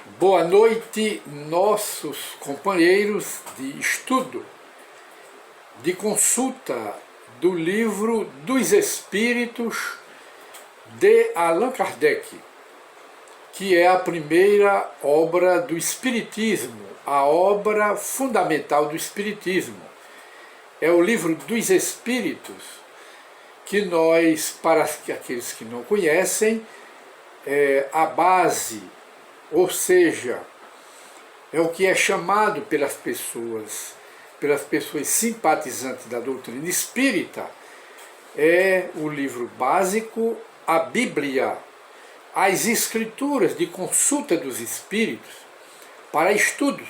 Boa noite, nossos companheiros de estudo, de consulta do livro dos Espíritos de Allan Kardec, que é a primeira obra do Espiritismo, a obra fundamental do Espiritismo. É o livro dos Espíritos, que nós, para aqueles que não conhecem, é a base, ou seja, é o que é chamado pelas pessoas simpatizantes da doutrina espírita, é o livro básico, a Bíblia, as escrituras de consulta dos espíritos para estudos.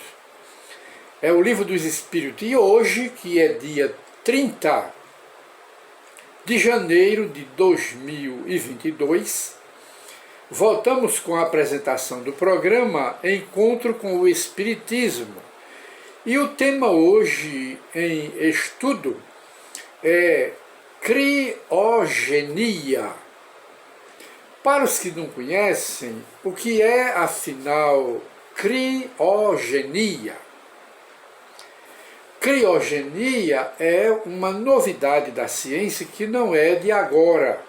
É o livro dos espíritos. E hoje, que é dia 30 de janeiro de 2022, voltamos com a apresentação do programa Encontro com o Espiritismo. E o tema hoje em estudo é criogenia. Para os que não conhecem, o que é, afinal, criogenia? Criogenia é uma novidade da ciência que não é de agora,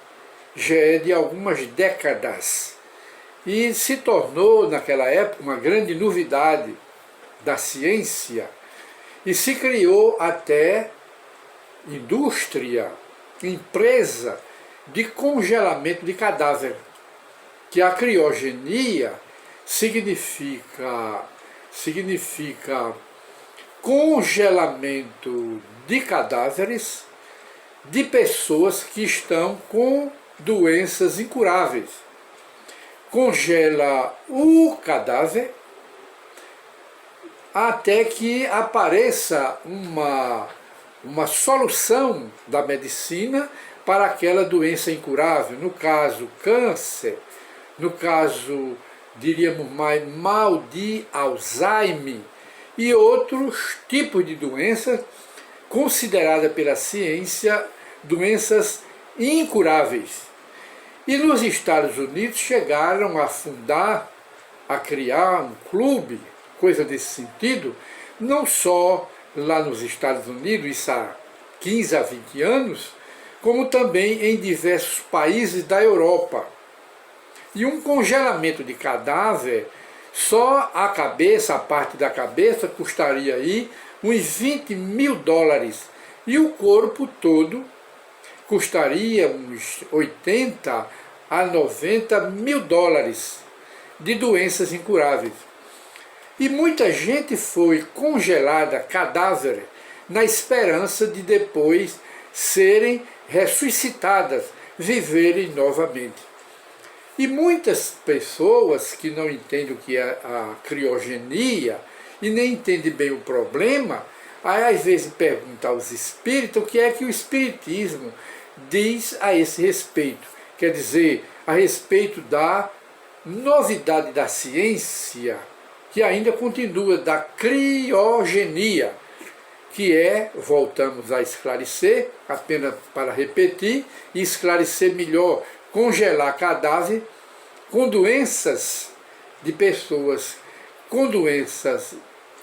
já é de algumas décadas. E se tornou, naquela época, uma grande novidade da ciência, e se criou até indústria, empresa de congelamento de cadáver, que a criogenia significa congelamento de cadáveres de pessoas que estão com doenças incuráveis. Congela o cadáver até que apareça uma solução da medicina para aquela doença incurável, no caso câncer, no caso, diríamos mais, mal de Alzheimer e outros tipos de doenças consideradas pela ciência doenças incuráveis. E nos Estados Unidos chegaram a fundar, a criar um clube, coisa desse sentido, não só lá nos Estados Unidos, isso há 15 a 20 anos, como também em diversos países da Europa. E um congelamento de cadáver, só a cabeça, a parte da cabeça, custaria aí uns $20 mil. E o corpo todo custaria uns 80 a 90 mil dólares de doenças incuráveis. E muita gente foi congelada, cadáver, na esperança de depois serem ressuscitadas, viverem novamente. E muitas pessoas que não entendem o que é a criogenia e nem entendem bem o problema, aí às vezes perguntam aos espíritos o que é que o espiritismo diz a esse respeito. Quer dizer, a respeito da novidade da ciência, que ainda continua, da criogenia, que é, voltamos a esclarecer, apenas para repetir e esclarecer melhor, congelar cadáver com doenças de pessoas com doenças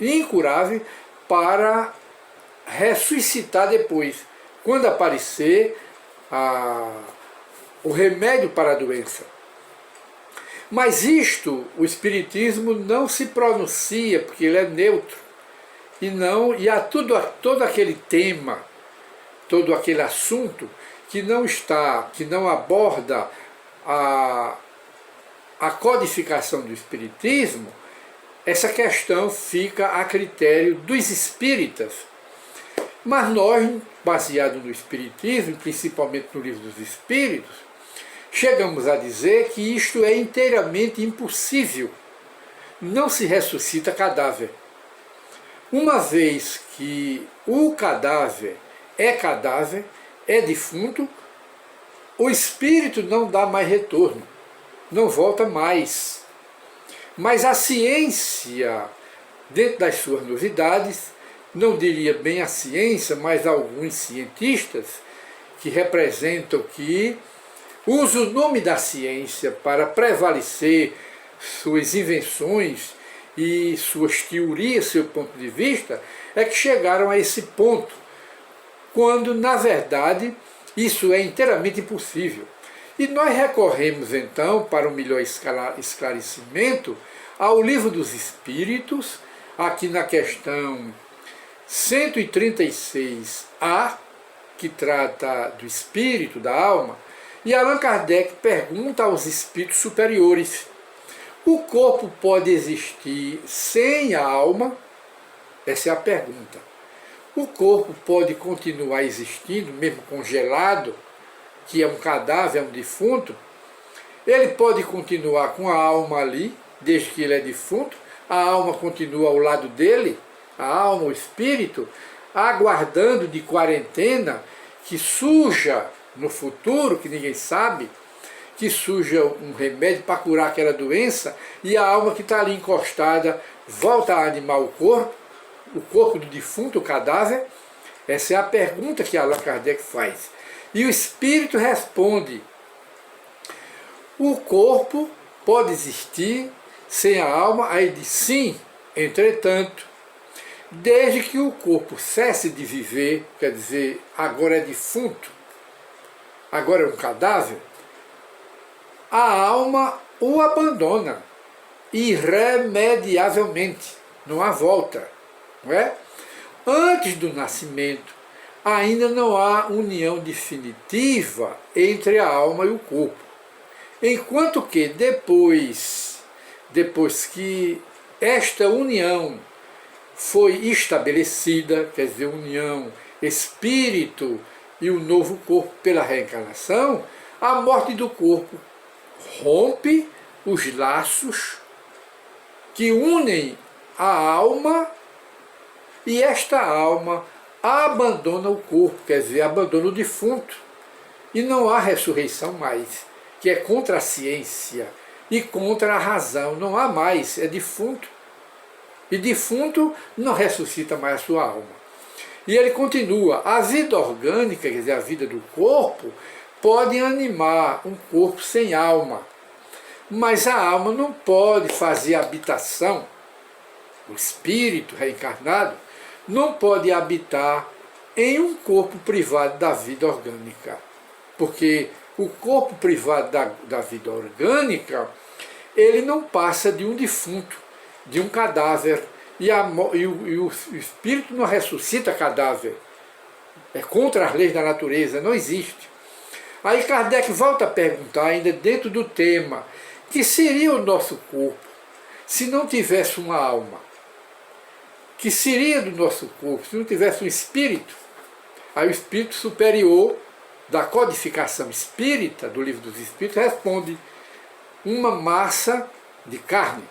incuráveis para ressuscitar depois, quando aparecer o remédio para a doença. Mas isto, o Espiritismo não se pronuncia, porque ele é neutro, e há todo aquele tema, todo aquele assunto que não aborda a codificação do Espiritismo. Essa questão fica a critério dos espíritas. Mas nós, baseado no Espiritismo, principalmente no Livro dos Espíritos, chegamos a dizer que isto é inteiramente impossível. Não se ressuscita cadáver. Uma vez que o cadáver, é defunto, o espírito não dá mais retorno, não volta mais. Mas a ciência, dentro das suas novidades, não diria bem a ciência, mas alguns cientistas que representam que usa o nome da ciência para prevalecer suas invenções e suas teorias, seu ponto de vista, é que chegaram a esse ponto, quando, na verdade, isso é inteiramente impossível. E nós recorremos, então, para um melhor esclarecimento, ao Livro dos Espíritos, aqui na questão 136A, que trata do espírito, da alma, e Allan Kardec pergunta aos espíritos superiores: o corpo pode existir sem a alma? Essa é a pergunta. O corpo pode continuar existindo, mesmo congelado, que é um cadáver, é um defunto? Ele pode continuar com a alma ali, desde que ele é defunto? A alma continua ao lado dele? A alma, o espírito, aguardando de quarentena que surja no futuro, que ninguém sabe, que surja um remédio para curar aquela doença, e a alma que está ali encostada volta a animar o corpo do defunto, o cadáver? Essa é a pergunta que Allan Kardec faz. E o espírito responde: o corpo pode existir sem a alma? Aí diz: sim, entretanto, desde que o corpo cesse de viver, quer dizer, agora é defunto, agora é um cadáver, a alma o abandona irremediavelmente, não há volta, não é? Antes do nascimento, ainda não há união definitiva entre a alma e o corpo, enquanto que depois que esta união foi estabelecida, quer dizer, união espírito e o novo corpo pela reencarnação, a morte do corpo rompe os laços que unem a alma, e esta alma abandona o corpo, quer dizer, abandona o defunto, e não há ressurreição mais, que é contra a ciência e contra a razão. Não há mais, é defunto. E defunto não ressuscita mais a sua alma. E ele continua: a vida orgânica, quer dizer, a vida do corpo, pode animar um corpo sem alma, mas a alma não pode fazer habitação, o espírito reencarnado não pode habitar em um corpo privado da vida orgânica, porque o corpo privado da vida orgânica, ele não passa de um defunto, de um cadáver, e o espírito não ressuscita cadáver. É contra as leis da natureza, não existe. Aí Kardec volta a perguntar, ainda dentro do tema: que seria o nosso corpo se não tivesse uma alma? Que seria do nosso corpo se não tivesse um espírito? Aí o espírito superior da codificação espírita, do Livro dos Espíritos, responde: uma massa de carne.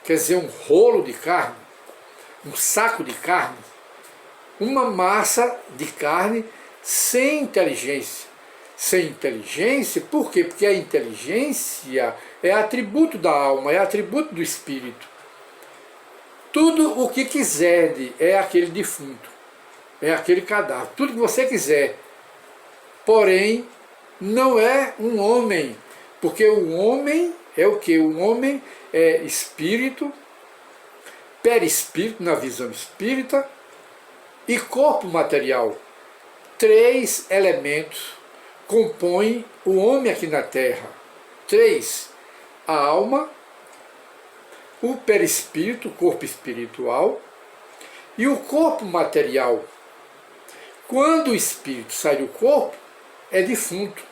Quer dizer, um rolo de carne, um saco de carne, uma massa de carne sem inteligência. Sem inteligência, por quê? Porque a inteligência é atributo da alma, é atributo do espírito. Tudo o que quiser é aquele defunto, é aquele cadáver, tudo que você quiser. Porém, não é um homem, porque o homem é o que? O homem é espírito, perispírito na visão espírita e corpo material. 3 elementos compõem o homem aqui na Terra. 3: a alma, o perispírito, o corpo espiritual, e o corpo material. Quando o espírito sai do corpo, é defunto.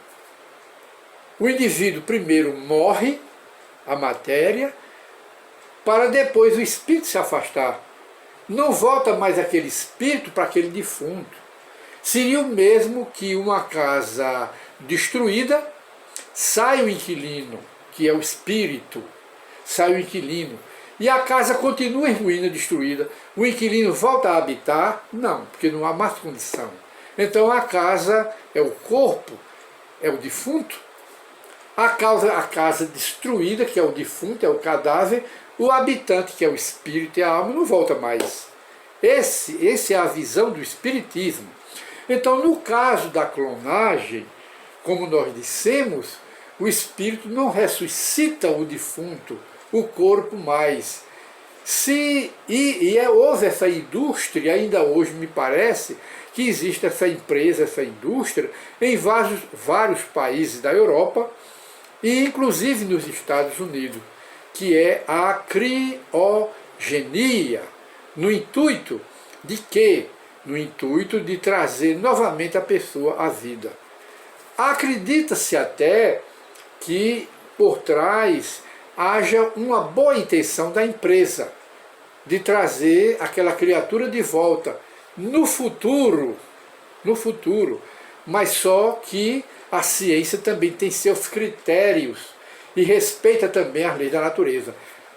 O indivíduo primeiro morre, a matéria, para depois o espírito se afastar. Não volta mais aquele espírito para aquele defunto. Seria o mesmo que uma casa destruída, sai o inquilino, que é o espírito, sai o inquilino, e a casa continua em ruína, destruída. O inquilino volta a habitar? Não, porque não há mais condição. Então a casa é o corpo, é o defunto. A casa destruída, que é o defunto, é o cadáver, o habitante, que é o espírito e a alma, não volta mais. Esse é a visão do espiritismo. Então, no caso da clonagem, como nós dissemos, o espírito não ressuscita o defunto, o corpo mais. Houve essa indústria, ainda hoje me parece, que existe essa empresa, essa indústria, em vários países da Europa, e inclusive nos Estados Unidos, que é a criogenia, no intuito de quê? No intuito de trazer novamente a pessoa à vida. Acredita-se até que por trás haja uma boa intenção da empresa de trazer aquela criatura de volta no futuro, mas só que a ciência também tem seus critérios e respeita também as leis da natureza.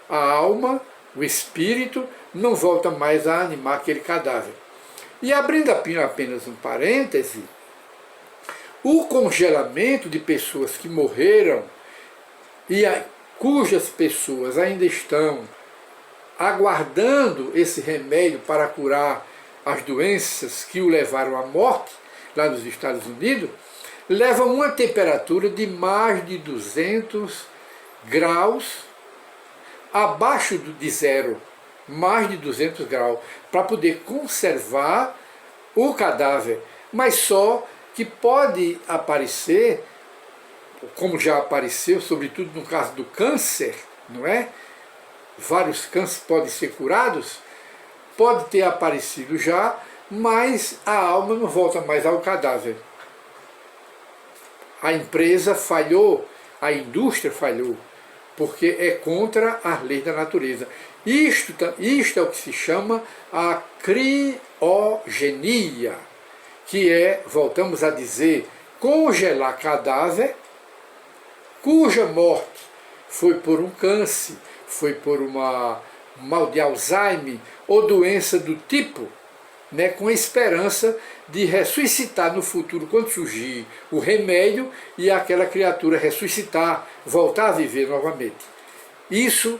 A alma, o espírito, não volta mais a animar aquele cadáver. E abrindo apenas um parêntese, o congelamento de pessoas que morreram e cujas pessoas ainda estão aguardando esse remédio para curar as doenças que o levaram à morte, lá nos Estados Unidos, leva uma temperatura de mais de 200 graus abaixo de zero, mais de 200 graus, para poder conservar o cadáver, mas só que pode aparecer, como já apareceu, sobretudo no caso do câncer, não é? Vários cânceres podem ser curados, pode ter aparecido já, mas a alma não volta mais ao cadáver. A empresa falhou, a indústria falhou, porque é contra as leis da natureza. Isto é o que se chama a criogenia, que é, voltamos a dizer, congelar cadáver cuja morte foi por um câncer, foi por uma mal de Alzheimer ou doença do tipo, né, com a esperança de ressuscitar no futuro, quando surgir o remédio, e aquela criatura ressuscitar, voltar a viver novamente. Isso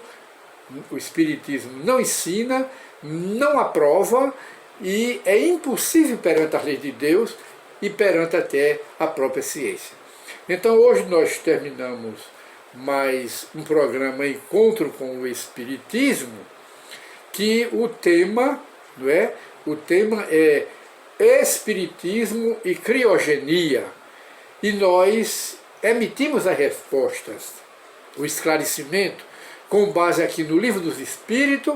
o Espiritismo não ensina, não aprova, e é impossível perante as leis de Deus e perante até a própria ciência. Então hoje nós terminamos mais um programa Encontro com o Espiritismo, que o tema, não é? O tema é Espiritismo e Criogenia. E nós emitimos as respostas, o esclarecimento, com base aqui no Livro dos Espíritos,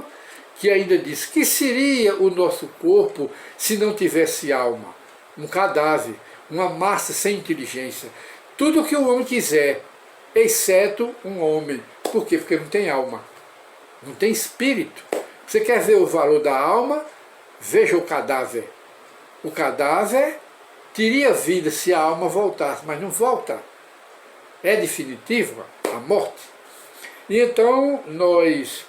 que ainda diz que seria o nosso corpo se não tivesse alma, um cadáver, uma massa sem inteligência, tudo o que o homem quiser, exceto um homem. Por quê? Porque não tem alma, não tem espírito. Você quer ver o valor da alma? Veja o cadáver. O cadáver teria vida se a alma voltasse, mas não volta. É definitiva a morte. E então nós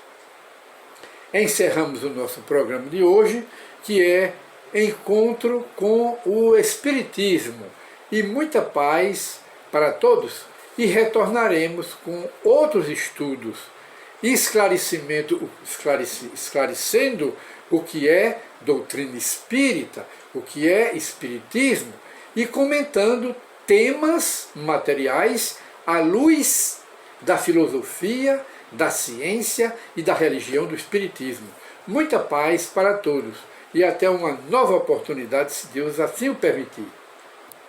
encerramos o nosso programa de hoje, que é Encontro com o Espiritismo. E muita paz para todos, e retornaremos com outros estudos, esclarecendo o que é doutrina espírita, o que é espiritismo, e comentando temas materiais à luz da filosofia, da ciência e da religião do espiritismo. Muita paz para todos e até uma nova oportunidade, se Deus assim o permitir.